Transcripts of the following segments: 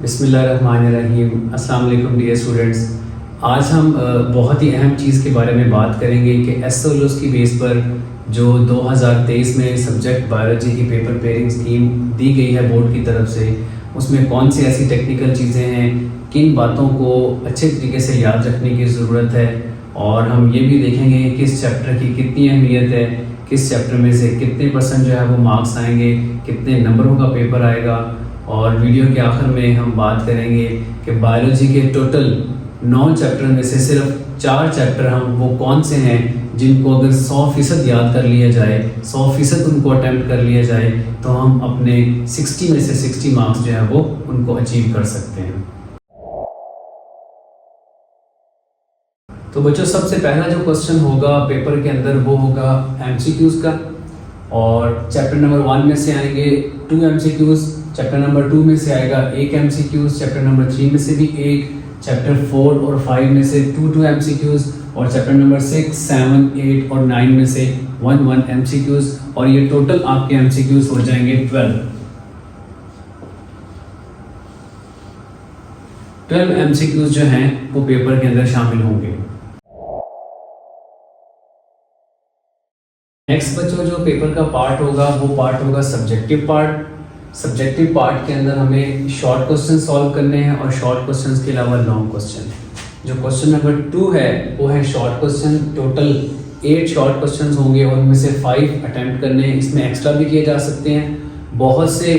बिस्मिल्लाहिर्रहमानिर्रहीम। अस्सलाम वालेकुम डियर स्टूडेंट्स। आज हम बहुत ही अहम चीज़ के बारे में बात करेंगे कि एसओएलओएस की बेस पर जो 2023 में सब्जेक्ट बायोलॉजी की पेपर पेयरिंग स्कीम दी गई है बोर्ड की तरफ से, उसमें कौन सी ऐसी टेक्निकल चीज़ें हैं, किन बातों को अच्छे तरीके से याद रखने की ज़रूरत है, और हम ये भी देखेंगे कि किस चैप्टर की कितनी अहमियत है, किस चैप्टर में से कितने % जो है वो मार्क्स आएंगे, कितने नंबरों का पेपर आएगा। और वीडियो के आखिर में हम बात करेंगे कि बायोलॉजी के टोटल 9 चैप्टर में से सिर्फ 4 चैप्टर हम वो कौन से हैं जिनको अगर 100% याद कर लिया जाए, 100% उनको अटैम्प्ट कर लिया जाए, तो हम अपने 60 में से 60 मार्क्स जो है वो उनको अचीव कर सकते हैं। तो बच्चों, सबसे पहला जो क्वेश्चन होगा पेपर के अंदर वो होगा MCQs का, और चैप्टर नंबर 1 में से आएंगे 2 MCQs, चैप्टर नंबर 2 में से आएगा 1 MCQs, चैप्टर नंबर 3 में से भी 1, चैप्टर 4 और 5 में से 2 MCQs, और चैप्टर नंबर 6, 7, 8 और 9 में से 1 MCQs, और ये टोटल आपके MCQs हो जाएंगे 12 MCQs जो हैं वो पेपर के अंदर शामिल होंगे। नेक्स्ट बच्चों, जो पेपर का पार्ट होगा वो पार्ट होगा सब्जेक्टिव पार्ट। सब्जेक्टिव पार्ट के अंदर हमें शॉर्ट क्वेश्चन सॉल्व करने हैं, और शॉर्ट क्वेश्चंस के अलावा लॉन्ग क्वेश्चन। जो क्वेश्चन नंबर 2 है वो है short question. Total 8 short questions होंगे और उनमें से 5 अटैम्प्ट करने हैं। इसमें एक्स्ट्रा भी किए जा सकते हैं। बहुत से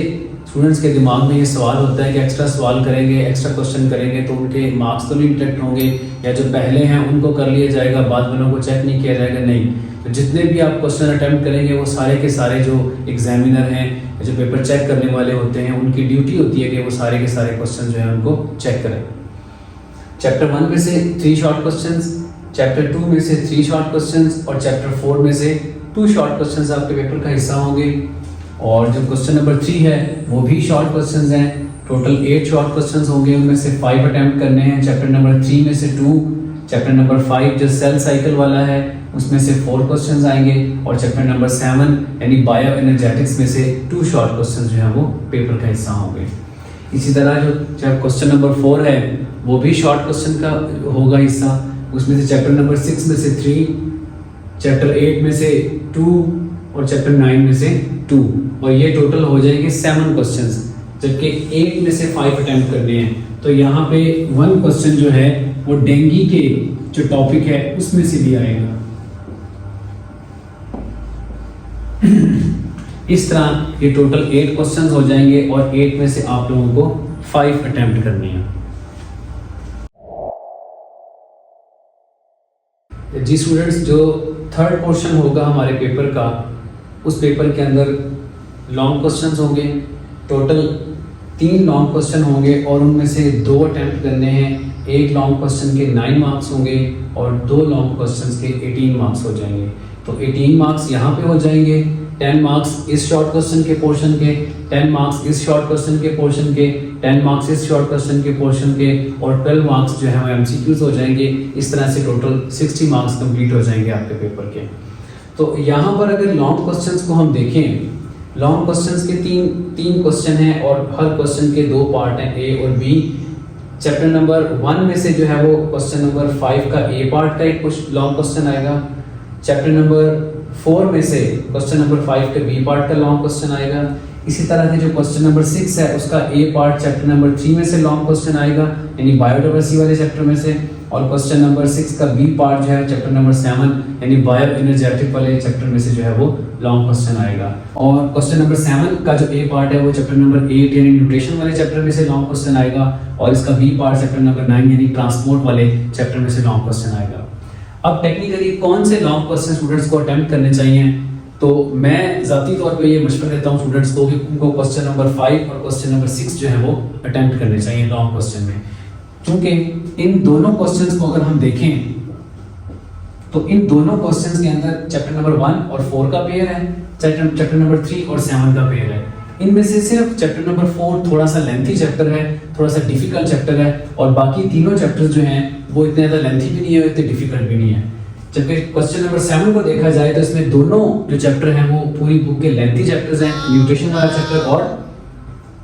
स्टूडेंट्स के दिमाग में ये सवाल होता है कि एक्स्ट्रा सवाल करेंगे, एक्स्ट्रा क्वेश्चन करेंगे तो उनके मार्क्स तो नहीं डिटेक्ट होंगे, या जो पहले हैं उनको कर लिया जाएगा, बाद वालों को चेक नहीं किया जाएगा। नहीं, तो जितने भी आप क्वेश्चन अटैम्प्ट करेंगे वो सारे के सारे जो एग्जामिनर हैं, जो पेपर चेक करने वाले होते हैं, उनकी ड्यूटी होती है कि वो सारे के सारे क्वेश्चन जो हैं उनको चेक करें। चैप्टर 1 में से 3 शॉर्ट क्वेश्चंस, चैप्टर 2 में से 3 शॉर्ट क्वेश्चंस, और चैप्टर 4 में से 2 शॉर्ट क्वेश्चंस आपके पेपर का हिस्सा होंगे। और जो क्वेश्चन नंबर 3 है वो भी शॉर्ट क्वेश्चंस हैं। टोटल 8 शॉर्ट क्वेश्चंस होंगे, उनमें से 5 अटैम्प्ट करने हैं। चैप्टर नंबर 3 में से 2, चैप्टर नंबर 5 जो सेल साइकिल वाला है उसमें से 4 क्वेश्चंस आएंगे, और चैप्टर नंबर 7 यानी बायो एनर्जेटिक्स में से 2 शॉर्ट क्वेश्चंस जो हैं वो पेपर का हिस्सा होंगे। इसी तरह जो क्वेश्चन नंबर 4 है वो भी शॉर्ट क्वेश्चन का होगा हिस्सा। उसमें से चैप्टर नंबर 6 में से 3, चैप्टर 8 में से 2 और चैप्टर 9 में से 2, और ये टोटल हो जाएंगे 7 क्वेश्चंस, जबकि 8 में से 5 अटैम्प्ट करने हैं। तो यहाँ पे 1 क्वेश्चन जो है वो डेंगू के जो टॉपिक है उसमें से भी आएगा। इस तरह ये टोटल 8 क्वेश्चंस हो जाएंगे, और 8 में से आप लोगों को 5 अटेम्प्ट करने हैं। जी स्टूडेंट्स, जो थर्ड पोर्शन होगा हमारे पेपर का, उस पेपर के अंदर लॉन्ग क्वेश्चंस होंगे। टोटल 3 लॉन्ग क्वेश्चन होंगे, और उनमें से 2 अटेम्प्ट करने हैं। एक लॉन्ग क्वेश्चन के 9 मार्क्स होंगे, और 2 लॉन्ग क्वेश्चंस के 18 मार्क्स हो जाएंगे। तो 18 मार्क्स यहाँ पे हो जाएंगे, 10 मार्क्स इस शॉर्ट क्वेश्चन के पोर्शन के, 10 मार्क्स इस शॉर्ट क्वेश्चन के पोर्शन के, 10 मार्क्स इस शॉर्ट क्वेश्चन के पोर्शन के, और 12 मार्क्स जो है वो MCQs हो जाएंगे। इस तरह से टोटल 60 मार्क्स कंप्लीट हो जाएंगे आपके पेपर के। तो यहाँ पर अगर लॉन्ग क्वेश्चंस को हम देखें, लॉन्ग क्वेश्चंस के 3 क्वेश्चन हैं, और हर क्वेश्चन के 2 पार्ट हैं, A और B। चैप्टर नंबर 1 में से जो है वो क्वेश्चन नंबर 5 का A पार्ट का एक लॉन्ग क्वेश्चन आएगा। चैप्टर नंबर 4 में से क्वेश्चन नंबर 5 का B पार्ट का लॉन्ग क्वेश्चन आएगा। इसी तरह से जो क्वेश्चन नंबर 6 है उसका A पार्ट चैप्टर नंबर 3 में से लॉन्ग क्वेश्चन आएगा, यानी बायोडाइवर्सिटी वाले चैप्टर में से। और क्वेश्चन नंबर 6 का B पार्ट जो है चैप्टर नंबर 7 यानी बायो एनर्जेटिक वाले चैप्टर में से जो है वो लॉन्ग क्वेश्चन आएगा। और क्वेश्चन नंबर 7 का जो A पार्ट है वो चैप्टर नंबर 8 यानी न्यूट्रिशन वाले चैप्टर में से लॉन्ग क्वेश्चन आएगा, और इसका B पार्ट चैप्टर नंबर 9 यानी ट्रांसपोर्ट वाले चैप्टर में से लॉन्ग क्वेश्चन आएगा। अब टेक्निकली कौन से लॉन्ग क्वेश्चन स्टूडेंट्स को अटेम्प्ट करने चाहिए, तो मैं ज़ाती तौर पे ये मशवरा देता हूँ स्टूडेंट्स को कि उनको क्वेश्चन नंबर 5 और क्वेश्चन नंबर 6 जो है वो अटेम्प्ट करने चाहिए लॉन्ग क्वेश्चन में। क्योंकि इन दोनों क्वेश्चंस को अगर हम देखें तो इन दोनों क्वेश्चंस के अंदर चैप्टर नंबर 1 और 4 का पेयर है, चैप्टर नंबर 3 और 7 का पेयर है। इनमें से सिर्फ चैप्टर नंबर 4 थोड़ा सा लेंथी चैप्टर है, थोड़ा सा डिफिकल्ट चैप्टर है, और बाकी तीनों चैप्टर्स जो हैं वो इतने ज़्यादा लेंथी भी नहीं है, इतने डिफिकल्ट भी नहीं है। जबकि क्वेश्चन नंबर 7 को देखा जाए तो इसमें दोनों जो चैप्टर हैं वो पूरी बुक के लेंथी चैप्टर्स हैं, न्यूट्रिशन वाला चैप्टर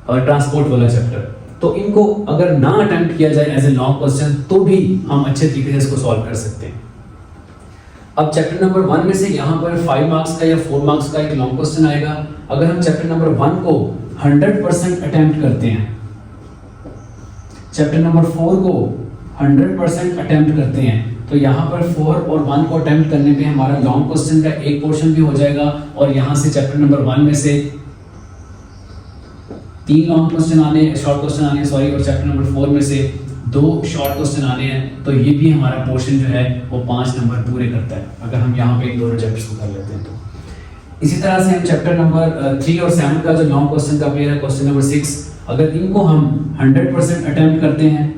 और ट्रांसपोर्ट वाला चैप्टर। तो तो इनको अगर ना अटेम्प्ट किया जाए एज ए लॉन्ग क्वेश्चन तो भी हम अच्छे तरीके से इसको सॉल्व कर सकते हैं। अब चैप्टर नंबर 1 में से यहाँ पर 5 मार्क्स का या 4 मार्क्स का एक लॉन्ग क्वेश्चन आएगा। अगर हम चैप्टर नंबर 1 को 100% अटेम्प्ट करते हैं, चैप्टर नंबर 4 को 100% अटेम्प्ट करते हैं, तो यहाँ पर 4 और 1 को अटेम्प्ट करने पे हमारा लॉन्ग क्वेश्चन का एक पोर्शन भी हो जाएगा और यहाँ से चैप्टर नंबर 1 में से 3 लॉन्ग क्वेश्चन आने, शॉर्ट क्वेश्चन आने सॉरी, और चैप्टर नंबर 4 में से 2 शॉर्ट क्वेश्चन आने हैं। तो ये भी हमारा पोर्शन जो है वो 5 नंबर पूरे करता है अगर हम यहाँ पे इन दोनों चैप्टर्स को कर लेते हैं तो। इसी तरह से हम चैप्टर नंबर 3 और 7 का जो लॉन्ग क्वेश्चन का पेयर है, क्वेश्चन नंबर 6, अगर इनको हम 100% अटेम्प्ट करते हैं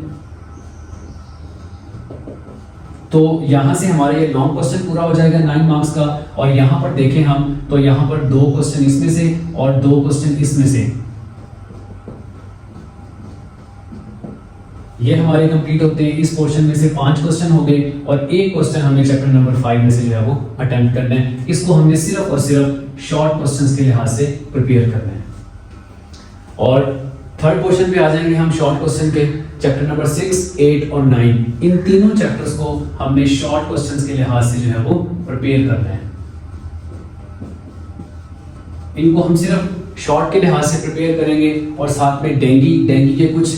तो यहाँ से हमारा ये लॉन्ग क्वेश्चन पूरा हो जाएगा 9 मार्क्स का। और यहाँ पर देखें हम तो यहाँ पर 2 क्वेश्चन इसमें से और 2 क्वेश्चन इसमें से, ये हमारे कंप्लीट होते हैं। इस पोर्शन में से 5 क्वेश्चन हो गए और एक क्वेश्चन हमें चैप्टर नंबर 5 में से जो है वो अटेम्प्ट करना है। इसको हमने सिर्फ और सिर्फ शॉर्ट क्वेश्चंस के लिहाज से प्रिपेयर करना है। और थर्ड पोर्शन पे आ जाएंगे हम शॉर्ट क्वेश्चन के, चैप्टर नंबर 6, 8 और 9। इन तीनों चैप्टर्स को हमने शॉर्ट क्वेश्चंस के लिहाज से जो है वो प्रिपेयर करना है। इनको हम सिर्फ शॉर्ट के लिहाज से प्रिपेयर करेंगे और साथ में डेंगी के कुछ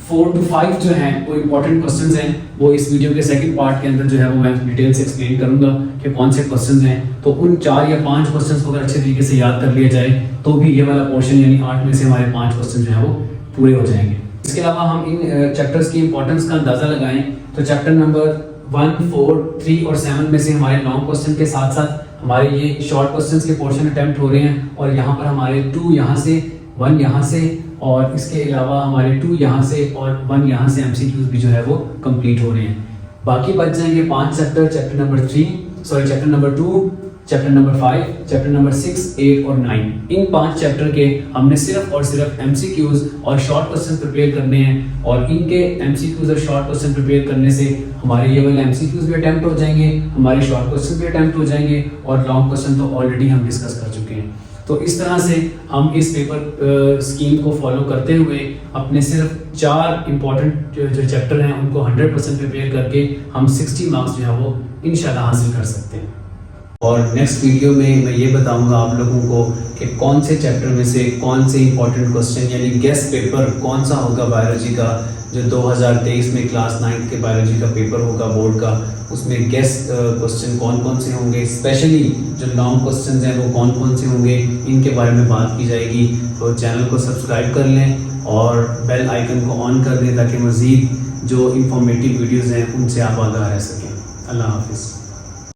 4 to 5 जो हैं वो इंपॉर्टेंट क्वेश्चंस हैं, वो इस वीडियो के सेकंड पार्ट के अंदर जो है वो मैं डिटेल से एक्सप्लेन करूंगा कि कौन से क्वेश्चंस हैं। तो उन 4 या 5 क्वेश्चंस को अगर अच्छे तरीके से याद कर लिया जाए तो भी ये वाला पोर्शन यानी 8 में से हमारे 5 क्वेश्चन जो है वो पूरे हो जाएंगे। इसके अलावा हम इन चैप्टर्स की इंपॉर्टेंस का अंदाजा लगाएं तो चैप्टर नंबर 1, 4, 3 और 7 में से हमारे लॉन्ग क्वेश्चन के साथ साथ हमारे ये शॉर्ट क्वेश्चंस के पोर्शन अटेम्प्ट हो रहे हैं और यहाँ पर हमारे 2 यहाँ से, 1 यहाँ से और इसके अलावा हमारे 2 यहाँ से और 1 यहाँ से MCQs भी जो है वो कंप्लीट हो रहे हैं। बाकी बच जाएंगे 5 chapter, chapter number 2, chapter number 5, chapter number 6, 8 और 9। इन 5 चैप्टर के हमने सिर्फ और सिर्फ MCQs और शॉर्ट क्वेश्चन प्रिपेयर करने हैं और इनके MCQs और शॉर्ट क्वेश्चन प्रिपेयर करने से हमारे ये वाले MCQs भी अटेम्प्ट हो जाएंगे, हमारे शॉर्ट क्वेश्चन भी अटेम्प्ट हो जाएंगे और लॉन्ग क्वेश्चन तो ऑलरेडी हम डिस्कस कर चुके हैं। तो इस तरह से हम इस पेपर स्कीम को फॉलो करते हुए अपने सिर्फ 4 इंपॉर्टेंट जो चैप्टर हैं उनको 100% प्रिपेयर करके हम 60 मार्क्स जो है वो इंशाल्लाह हासिल कर सकते हैं। और नेक्स्ट वीडियो में मैं ये बताऊंगा आप लोगों को कि कौन से चैप्टर में से कौन से इंपॉर्टेंट क्वेश्चन यानी गेस्ट पेपर कौन सा होगा बायोलॉजी का, जो 2023 में क्लास 9th के बायोलॉजी का पेपर होगा बोर्ड का, उसमें गेस्ट क्वेश्चन कौन कौन से होंगे, स्पेशली जो लॉन्ग क्वेश्चंस हैं वो कौन कौन से होंगे, इनके बारे में बात की जाएगी। तो चैनल को सब्सक्राइब कर लें और बेल आइकन को ऑन कर दें ताकि मज़ीद जो इंफॉर्मेटिव वीडियोज़ हैं उनसे आप आगाह रह सकें। अल्लाह हाफिज़।